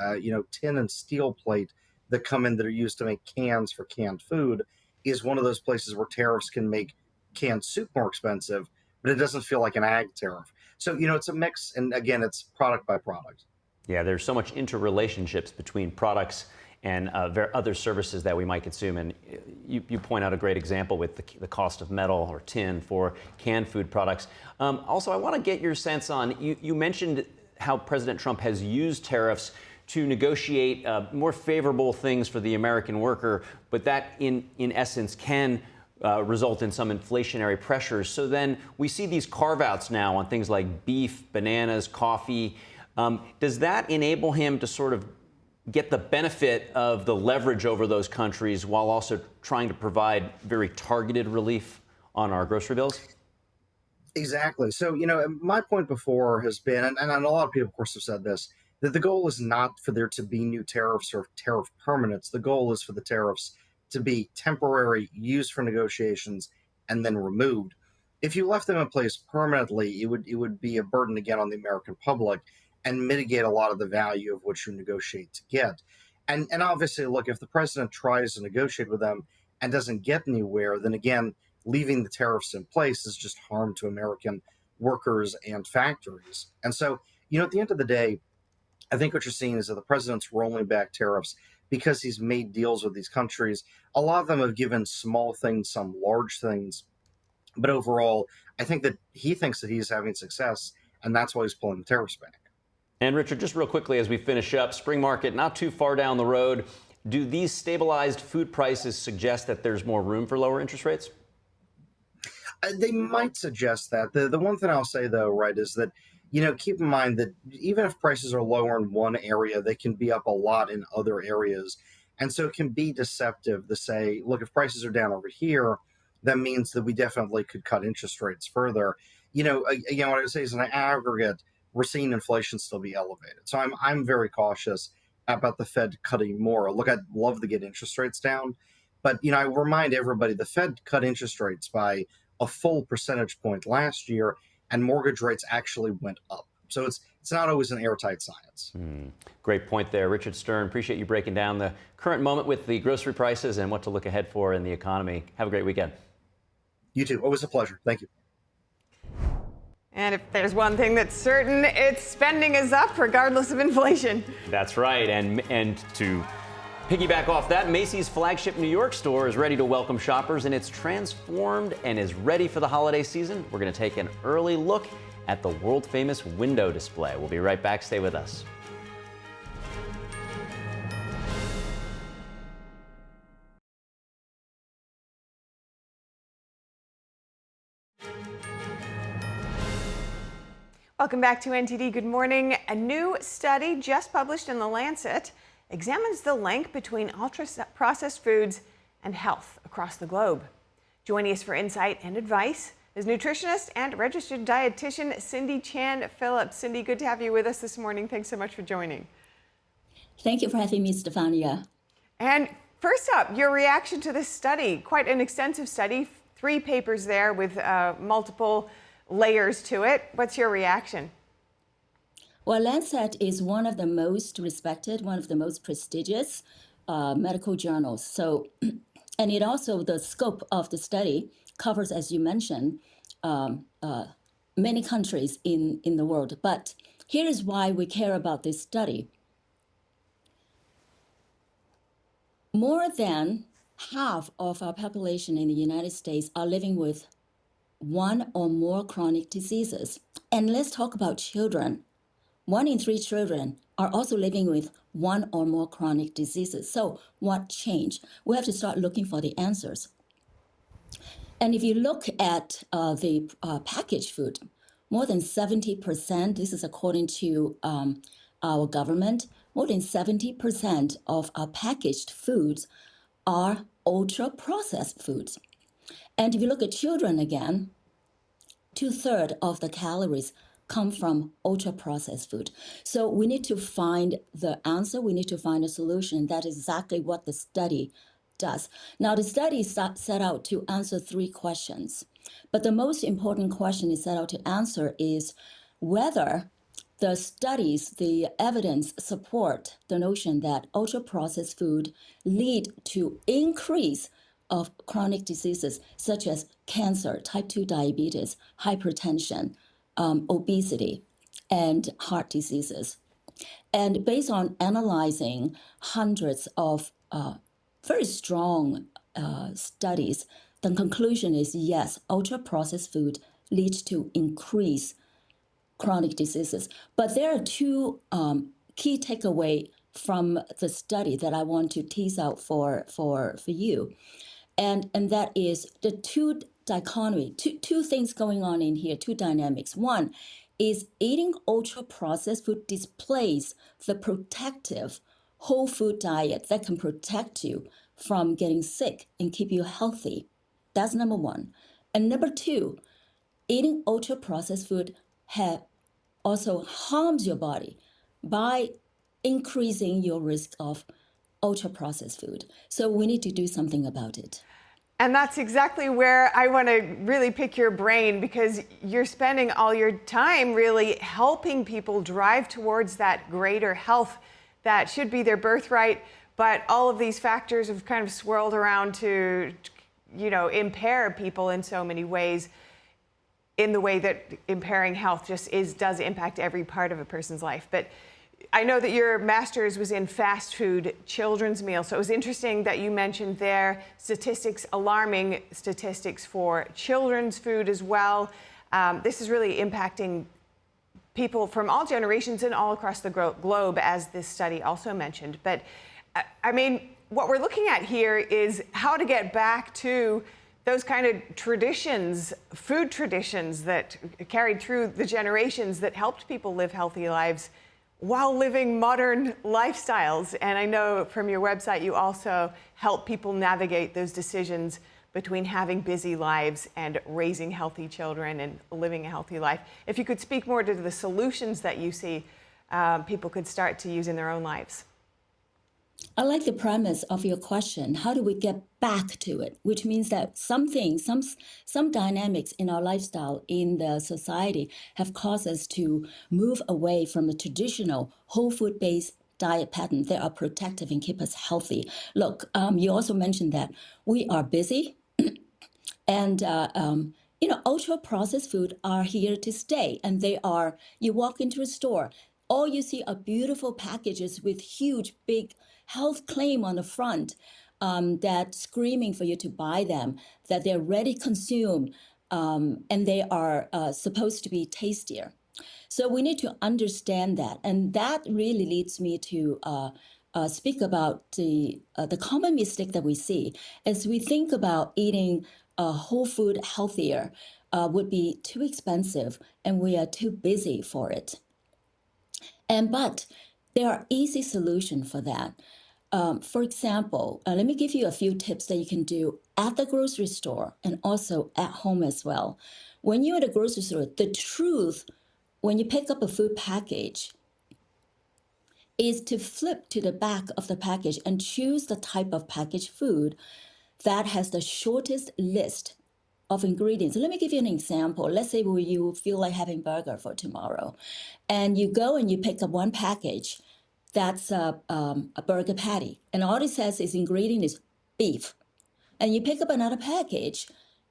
tin and steel plate that come in that are used to make cans for canned food is one of those places where tariffs can make canned soup more expensive, but it doesn't feel like an ag tariff. So, it's a mix. And again, it's product by product. Yeah, there's so much interrelationships between products and other services that we might consume. And you point out a great example with the cost of metal or tin for canned food products. Also, I want to get your sense on, you mentioned how President Trump has used tariffs to negotiate more favorable things for the American worker, but that in essence can result in some inflationary pressures. So then we see these carve-outs now on things like beef, bananas, coffee. Does that enable him to sort of get the benefit of the leverage over those countries while also trying to provide very targeted relief on our grocery bills? Exactly. So, my point before has been, and a lot of people, of course, have said this, that the goal is not for there to be new tariffs or tariff permanence. The goal is for the tariffs to be temporary, used for negotiations, and then removed. If you left them in place permanently, it would be a burden again on the American public and mitigate a lot of the value of what you negotiate to get. And obviously, look, if the president tries to negotiate with them and doesn't get anywhere, then again, leaving the tariffs in place is just harm to American workers and factories. And so, at the end of the day, I think what you're seeing is that the president's rolling back tariffs because he's made deals with these countries. A lot of them have given small things, some large things. But overall, I think that he thinks that he's having success, and that's why he's pulling the tariffs back. And Richard, just real quickly as we finish up, spring market not too far down the road. Do these stabilized food prices suggest that there's more room for lower interest rates? They might suggest that. The one thing I'll say, though, right, is that, keep in mind that even if prices are lower in one area, they can be up a lot in other areas. And so it can be deceptive to say, look, if prices are down over here, that means that we definitely could cut interest rates further. What I would say is in aggregate, we're seeing inflation still be elevated. So I'm very cautious about the Fed cutting more. Look, I'd love to get interest rates down. But, I remind everybody the Fed cut interest rates by a full percentage point last year, and mortgage rates actually went up. So it's not always an airtight science. Great point there. Richard Stern, appreciate you breaking down the current moment with the grocery prices and what to look ahead for in the economy. Have a great weekend. You too. Always a pleasure. Thank you. And if there's one thing that's certain, it's spending is up regardless of inflation. That's right. And to piggyback off that, Macy's flagship New York store is ready to welcome shoppers, and it's transformed and is ready for the holiday season. We're going to take an early look at the world-famous window display. We'll be right back. Stay with us. Welcome back to NTD Good Morning. A new study just published in The Lancet examines the link between ultra-processed foods and health across the globe. Joining us for insight and advice is nutritionist and registered dietitian Cindy Chan Phillips. Cindy, good to have you with us this morning. Thanks so much for joining. Thank you for having me, Stefania. And first up, your reaction to this study. Quite an extensive study, 3 papers there with multiple layers to it. What's your reaction? Well, Lancet is one of the most respected, one of the most prestigious medical journals. So, and it also, the scope of the study covers, as you mentioned, many countries in the world. But here is why we care about this study. More than half of our population in the United States are living with one or more chronic diseases. And let's talk about children. 1 in 3 children are also living with one or more chronic diseases. So what changed? We have to start looking for the answers. And if you look at the packaged food, more than 70%, this is according to our government, more than 70% of our packaged foods are ultra-processed foods. And if you look at children again, 2/3 of the calories come from ultra-processed food. So we need to find the answer. We need to find a solution. That is exactly what the study does. Now, the study set out to answer 3 questions. But the most important question it set out to answer is whether the studies, the evidence support the notion that ultra-processed food lead to increase of chronic diseases such as cancer, type 2 diabetes, hypertension, obesity, and heart diseases. And based on analyzing hundreds of very strong studies, the conclusion is yes, ultra-processed food leads to increased chronic diseases. But there are 2 key takeaways from the study that I want to tease out for you. And that is the 2 dichotomy, two things going on in here, 2 dynamics. One is eating ultra-processed food displays the protective whole food diet that can protect you from getting sick and keep you healthy. That's number 1. And number 2, eating ultra-processed food also harms your body by increasing your risk of ultra-processed food. So we need to do something about it. And that's exactly where I want to really pick your brain, because you're spending all your time really helping people drive towards that greater health that should be their birthright. But all of these factors have kind of swirled around to, impair people in so many ways, in the way that impairing health just does impact every part of a person's life. But I know that your master's was in fast food children's meals, so it was interesting that you mentioned there alarming statistics for children's food as well. This is really impacting people from all generations and all across the globe, as this study also mentioned. But I mean, what we're looking at here is how to get back to those kind of traditions, food traditions that carried through the generations that helped people live healthy lives while living modern lifestyles. And I know from your website, you also help people navigate those decisions between having busy lives and raising healthy children and living a healthy life. If you could speak more to the solutions that you see people could start to use in their own lives. I like the premise of your question. How do we get back to it? Which means that some dynamics in our lifestyle, in the society, have caused us to move away from the traditional whole food-based diet pattern. They are protective and keep us healthy. Look, you also mentioned that we are busy, and ultra-processed food are here to stay. And they are. You walk into a store, all you see are beautiful packages with huge, big health claim on the front, that screaming for you to buy them, that they're ready consumed, and they are supposed to be tastier. So we need to understand that, and that really leads me to speak about the common mistake that we see as we think about eating whole food healthier would be too expensive, and we are too busy for it. But there are easy solutions for that. For example, let me give you a few tips that you can do at the grocery store and also at home as well. When you're at a grocery store, the truth, when you pick up a food package, is to flip to the back of the package and choose the type of packaged food that has the shortest list of ingredients. Let me give you an example. Let's say you feel like having burger for tomorrow, and you go and you pick up one package that's a burger patty, and all it says is ingredient is beef. And you pick up another package,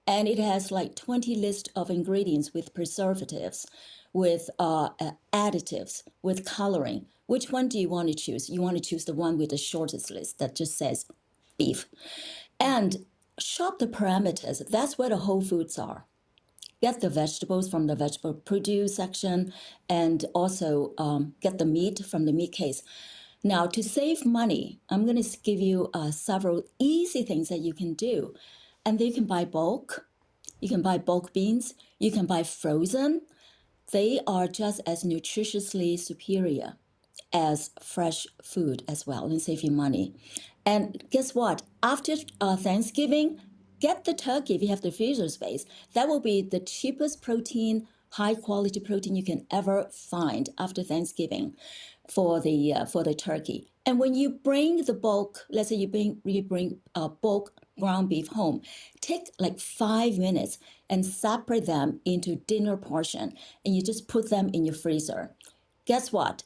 and it has like 20 lists of ingredients with preservatives, with additives, with coloring. Which one do you want to choose? You want to choose the one with the shortest list that just says beef. And shop the parameters. That's where the whole foods are. Get the vegetables from the vegetable produce section, and also get the meat from the meat case. Now, to save money, I'm going to give you several easy things that you can do. And then you can buy bulk. You can buy bulk beans. You can buy frozen. They are just as nutritiously superior as fresh food as well, and save you money. And guess what? After Thanksgiving, get the turkey if you have the freezer space. That will be the cheapest protein, high quality protein you can ever find after Thanksgiving for the turkey. And when you bring the bulk, let's say you bring bulk ground beef home, take like 5 minutes and separate them into dinner portion, and you just put them in your freezer. Guess what?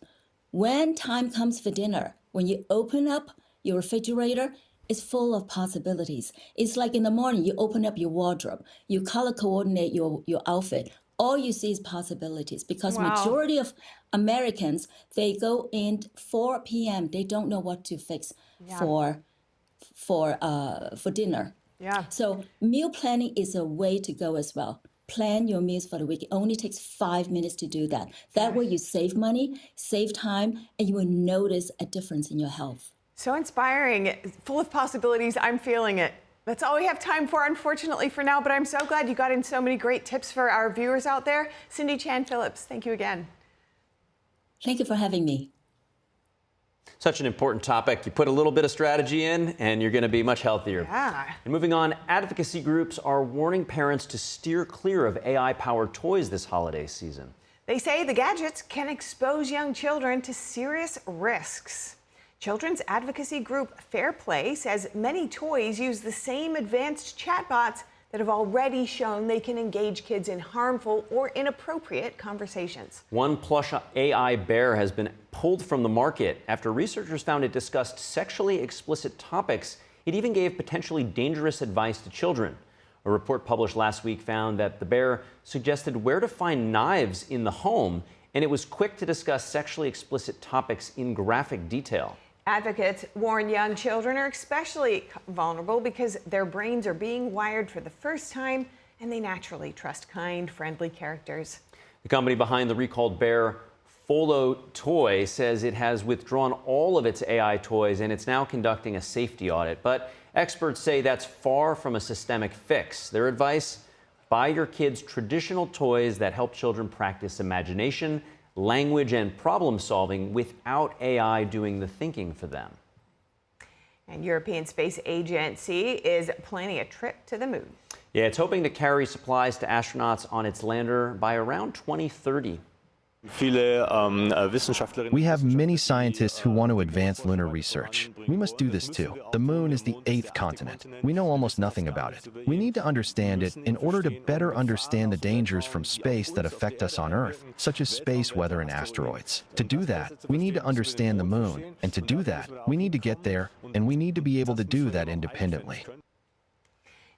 When time comes for dinner, when you open up your refrigerator, it's full of possibilities. It's like in the morning, you open up your wardrobe, you color coordinate your outfit. All you see is possibilities, because majority of Americans, they go in 4 p.m. They don't know what to fix for dinner. Yeah. So meal planning is a way to go as well. Plan your meals for the week. It only takes 5 minutes to do that. That way you save money, save time, and you will notice a difference in your health. So inspiring, full of possibilities. I'm feeling it. That's all we have time for, unfortunately, for now, but I'm so glad you got in so many great tips for our viewers out there. Cindy Chan-Phillips, thank you again. Thank you for having me. Such an important topic. You put a little bit of strategy in, and you're going to be much healthier. Yeah. And moving on, advocacy groups are warning parents to steer clear of AI-powered toys this holiday season. They say the gadgets can expose young children to serious risks. Children's advocacy group Fair Play says many toys use the same advanced chatbots that have already shown they can engage kids in harmful or inappropriate conversations. One plush AI bear has been pulled from the market after researchers found it discussed sexually explicit topics. It even gave potentially dangerous advice to children. A report published last week found that the bear suggested where to find knives in the home, and it was quick to discuss sexually explicit topics in graphic detail. Advocates warn young children are especially vulnerable because their brains are being wired for the first time and they naturally trust kind, friendly characters. The company behind the recalled bear, Follow Toy, says it has withdrawn all of its AI toys and it's now conducting a safety audit. But experts say that's far from a systemic fix. Their advice: buy your kids traditional toys that help children practice imagination, language, and problem solving without AI doing the thinking for them. And European Space Agency is planning a trip to the moon. Yeah, it's hoping to carry supplies to astronauts on its lander by around 2030. We have many scientists who want to advance lunar research. We must do this too. The moon is the 8th continent. We know almost nothing about it. We need to understand it in order to better understand the dangers from space that affect us on Earth, such as space weather and asteroids. To do that, we need to understand the moon. And to do that, we need to get there, and we need to be able to do that independently.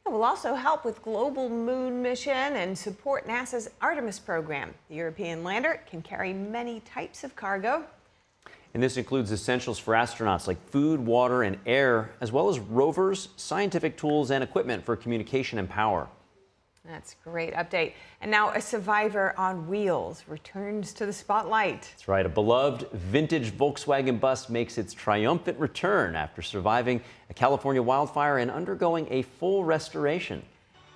It will also help with global moon mission and support NASA's Artemis program. The European lander can carry many types of cargo. And this includes essentials for astronauts like food, water, and air, as well as rovers, scientific tools, and equipment for communication and power. That's a great update. And now a survivor on wheels returns to the spotlight. That's right. A beloved vintage Volkswagen bus makes its triumphant return after surviving a California wildfire and undergoing a full restoration.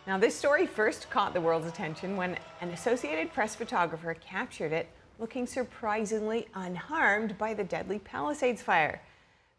Now, this story first caught the world's attention when an Associated Press photographer captured it looking surprisingly unharmed by the deadly Palisades fire.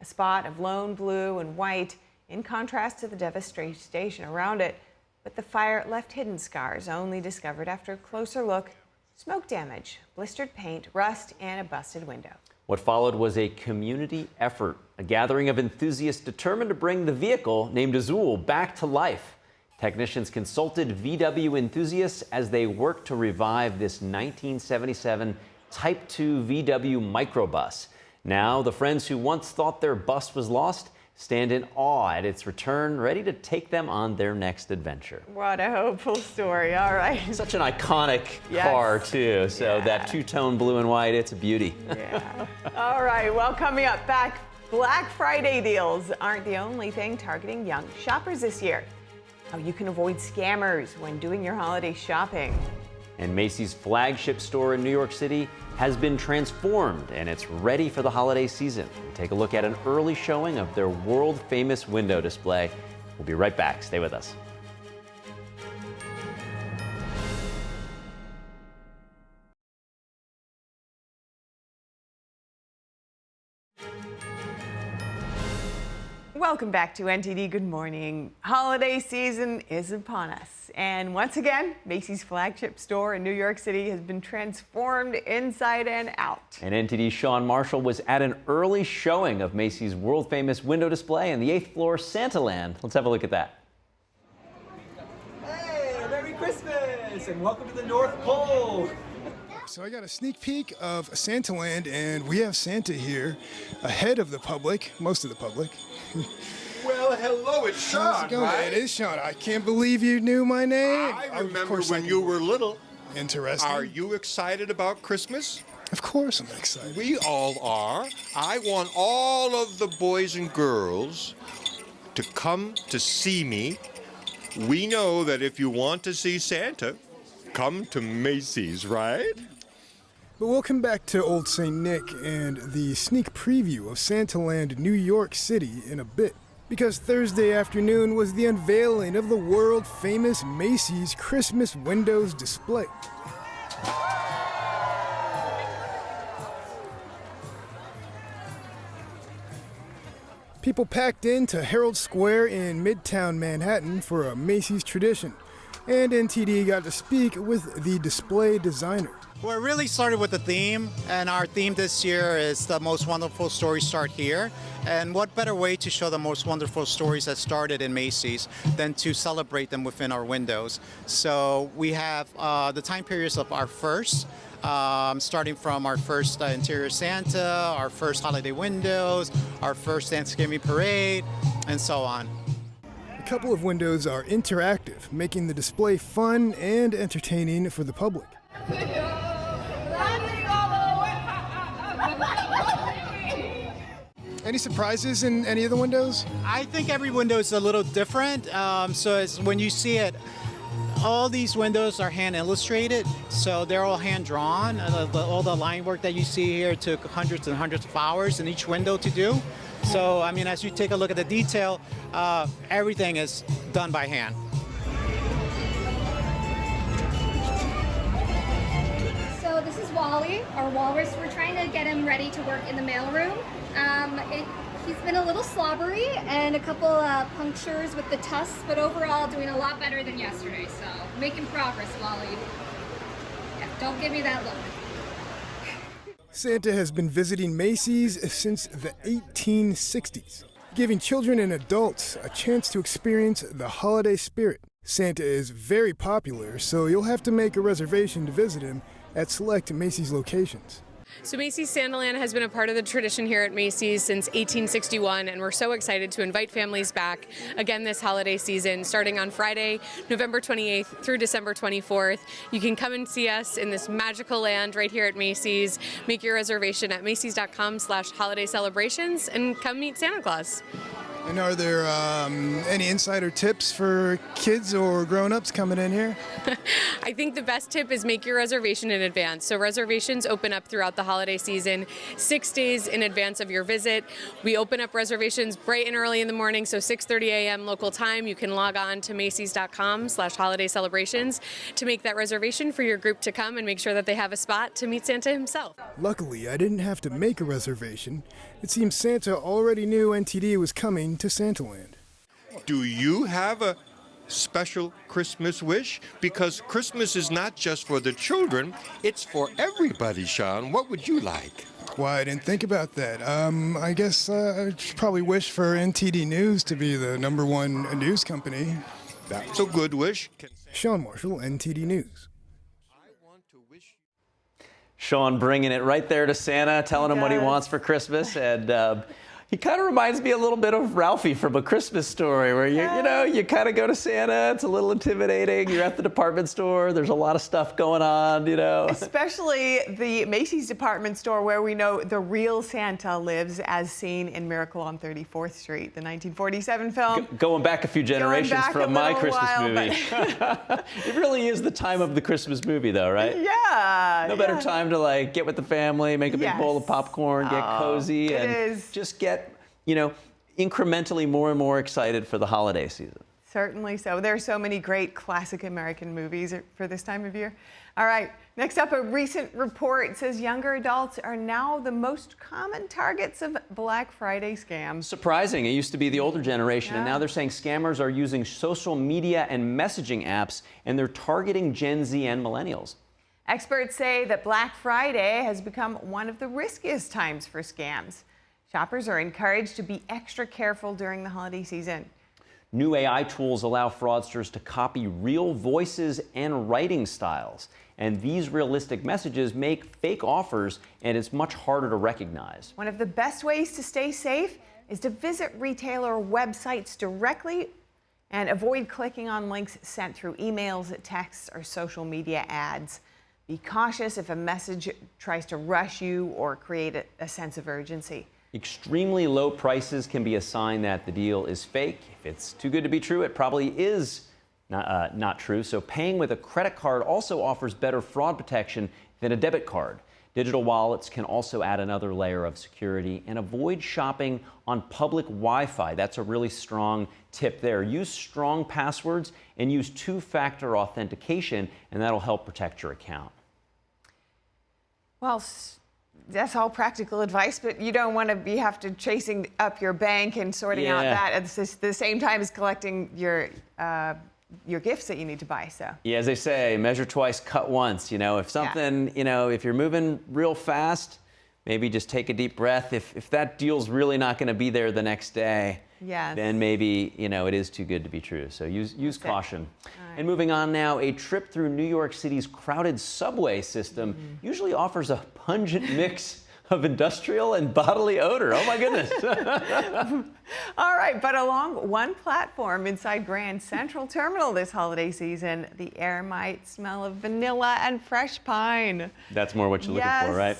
A spot of lone blue and white in contrast to the devastation around it. But the fire left hidden scars, only discovered after a closer look: smoke damage, blistered paint, rust, and a busted window. What followed was a community effort, a gathering of enthusiasts determined to bring the vehicle, named Azul, back to life. Technicians consulted VW enthusiasts as they worked to revive this 1977 Type 2 VW microbus. Now, the friends who once thought their bus was lost stand in awe at its return, ready to take them on their next adventure. What a hopeful story. All right. Such an iconic car, too. So that two-tone blue and white, it's a beauty. Yeah. All right. Well, coming up, Black Friday deals aren't the only thing targeting young shoppers this year. How you can avoid scammers when doing your holiday shopping. And Macy's flagship store in New York City has been transformed and it's ready for the holiday season. We'll take a look at an early showing of their world-famous window display. We'll be right back. Stay with us. Welcome back to NTD Good Morning. Holiday season is upon us. And once again, Macy's flagship store in New York City has been transformed inside and out. And NTD's Sean Marshall was at an early showing of Macy's world-famous window display in the 8th floor Santaland. Let's have a look at that. Hey, Merry Christmas and welcome to the North Pole. So I got a sneak peek of Santaland, and we have Santa here ahead of the public, most of the public. Well, hello, it's Sean, right? It is Sean. I can't believe you knew my name. I remember when you were little. Interesting. Are you excited about Christmas? Of course I'm excited. We all are. I want all of the boys and girls to come to see me. We know that if you want to see Santa, come to Macy's, right? But welcome back to Old St. Nick and the sneak preview of Santaland, New York City in a bit. Because Thursday afternoon was the unveiling of the world-famous Macy's Christmas Windows display. People packed into Herald Square in Midtown Manhattan for a Macy's tradition. and NTD got to speak with the display designer. Well, it really started with the theme, and our theme this year is the most wonderful stories start here. And what better way to show the most wonderful stories that started in Macy's than to celebrate them within our windows. So we have the time periods of our first, starting from our first interior Santa, our first holiday windows, our first Thanksgiving parade, and so on. A couple of windows are interactive, making the display fun and entertaining for the public. Any surprises in any of the windows? I think every window is a little different. So it's, when you see it, all these windows are hand illustrated, so they're all hand drawn. All the line work that you see here took hundreds and hundreds of hours in each window to do. So, I mean, as you take a look at the detail, everything is done by hand. So this is Wally, our walrus. We're trying to get him ready to work in the mailroom. He's been a little slobbery and a couple punctures with the tusks, but overall doing a lot better than yesterday. So making progress, Wally. Yeah, don't give me that look. Santa has been visiting Macy's since the 1860s, giving children and adults a chance to experience the holiday spirit. Santa is very popular, so you'll have to make a reservation to visit him at select Macy's locations. So Macy's Santaland has been a part of the tradition here at Macy's since 1861, and we're so excited to invite families back again this holiday season, starting on Friday, November 28th through December 24th. You can come and see us in this magical land right here at Macy's. Make your reservation at macys.com/holiday celebrations and come meet Santa Claus. And are there any insider tips for kids or grown-ups coming in here? I think the best tip is make your reservation in advance. So reservations open up throughout the holiday season, 6 days in advance of your visit. We open up reservations bright and early in the morning, so 6:30 a.m. local time. You can log on to macys.com/holiday celebrations to make that reservation for your group to come and make sure that they have a spot to meet Santa himself. Luckily, I didn't have to make a reservation. It seems Santa already knew NTD was coming to Santaland. Do you have a special Christmas wish? Because Christmas is not just for the children, it's for everybody, Sean. What would you like? Why, I didn't think about that. I guess I should probably wish for NTD News to be the #1 news company. That's a good wish. Sean Marshall, NTD News. Sean bringing it right there to Santa, telling him what he wants for Christmas, and he kind of reminds me a little bit of Ralphie from A Christmas Story, where you kind of go to Santa. It's a little intimidating. You're at the department store. There's a lot of stuff going on, Especially the Macy's department store, where we know the real Santa lives, as seen in Miracle on 34th Street, the 1947 film. Going back a few generations from my Christmas movie. But it really is the time of the Christmas movie, though, right? Yeah. No better time to get with the family, make a big bowl of popcorn, get cozy, and just get incrementally more and more excited for the holiday season. Certainly so. There are so many great classic American movies for this time of year. All right, next up, a recent report says younger adults are now the most common targets of Black Friday scams. Surprising. It used to be the older generation, and now they're saying scammers are using social media and messaging apps, and they're targeting Gen Z and millennials. Experts say that Black Friday has become one of the riskiest times for scams. Shoppers are encouraged to be extra careful during the holiday season. New AI tools allow fraudsters to copy real voices and writing styles. And these realistic messages make fake offers, and it's much harder to recognize. One of the best ways to stay safe is to visit retailer websites directly and avoid clicking on links sent through emails, texts, or social media ads. Be cautious if a message tries to rush you or create a sense of urgency. Extremely low prices can be a sign that the deal is fake. If it's too good to be true, it probably is not true. So paying with a credit card also offers better fraud protection than a debit card. Digital wallets can also add another layer of security, and avoid shopping on public Wi-Fi. That's a really strong tip there. Use strong passwords and use two-factor authentication, and that'll help protect your account. Well, that's all practical advice, but you don't want to have to chasing up your bank and sorting out that at the same time as collecting your your gifts that you need to buy. So Yeah, as they say, measure twice, cut once. You know, if something, you know, if you're moving real fast, maybe just take a deep breath. If that deal's really not going to be there the next day, then maybe, you know, it is too good to be true. So use caution. And moving on now, a trip through New York City's crowded subway system usually offers a pungent mix of industrial and bodily odor. Oh my goodness. All right, but along one platform inside Grand Central Terminal this holiday season, the air might smell of vanilla and fresh pine. That's more what you're looking for, right?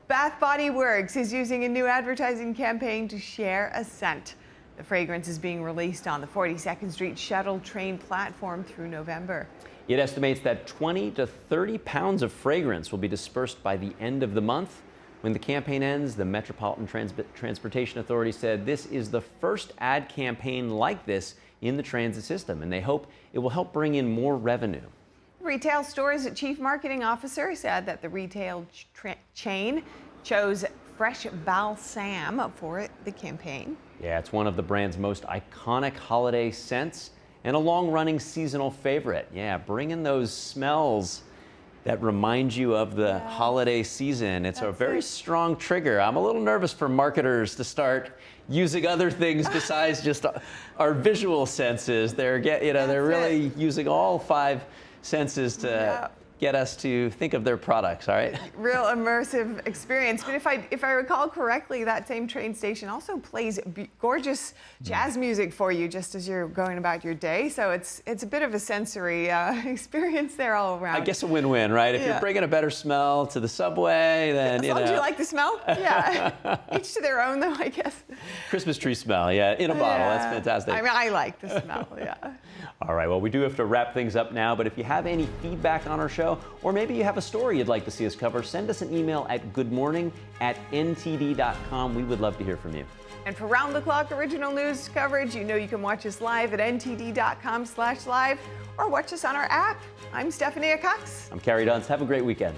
Bath Body Works is using a new advertising campaign to share a scent. The fragrance is being released on the 42nd Street shuttle train platform through November. It estimates that 20 to 30 pounds of fragrance will be dispersed by the end of the month. When the campaign ends, the Metropolitan Transportation Authority said this is the first ad campaign like this in the transit system, and they hope it will help bring in more revenue. Retail Stores Chief Marketing Officer said that the retail chain chose fresh balsam for the campaign. Yeah, it's one of the brand's most iconic holiday scents and a long-running seasonal favorite. Yeah, bring in those smells that remind you of the holiday season. It's a very strong trigger. I'm a little nervous for marketers to start using other things besides just our visual senses. They're really using all 5 senses to get us to think of their products, all right? Real immersive experience. But if I recall correctly, that same train station also plays gorgeous jazz music for you just as you're going about your day. So it's a bit of a sensory experience there all around. I guess a win-win, right? If you're bringing a better smell to the subway, then, as long as you like the smell, each to their own, though, I guess. Christmas tree smell, in a bottle. That's fantastic. I mean, I like the smell, All right, well, we do have to wrap things up now, but if you have any feedback on our show, or maybe you have a story you'd like to see us cover, send us an email at goodmorning@ntd.com. We would love to hear from you. And for round-the-clock original news coverage, you can watch us live at ntd.com/live or watch us on our app. I'm Stephanie Cox. I'm Carrie Dunst. Have a great weekend.